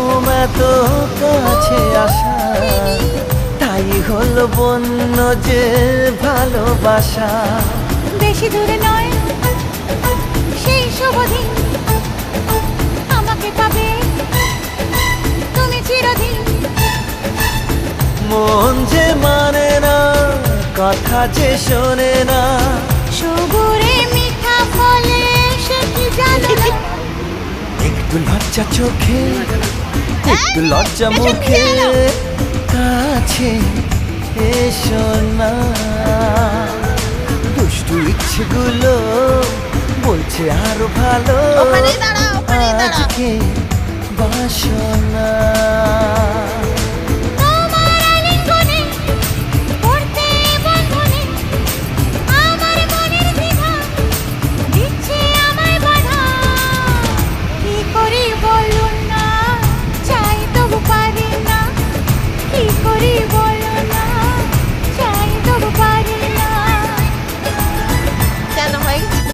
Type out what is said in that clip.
ঘুম এত কাছে আসা, তাই হলো বন্য যে ভালোবাসা। বেশি দূরে নয় সেই শুভ দিন, আমাকে পাবে তুমি চিরদিন। মন যে মানে না, কথা যে শোনে না, সবুরে মিঠা ফলে সে কি জানে না। একটু লজ্জা চোখে, একটু লজ্জা মুখে, কাছে এসো না। দুষ্টু ইচ্ছেগুলো বলছে আরো ভালো, ওখানেই দাঁড়া, ওখানেই দাঁড়া। আজকে বাসনা।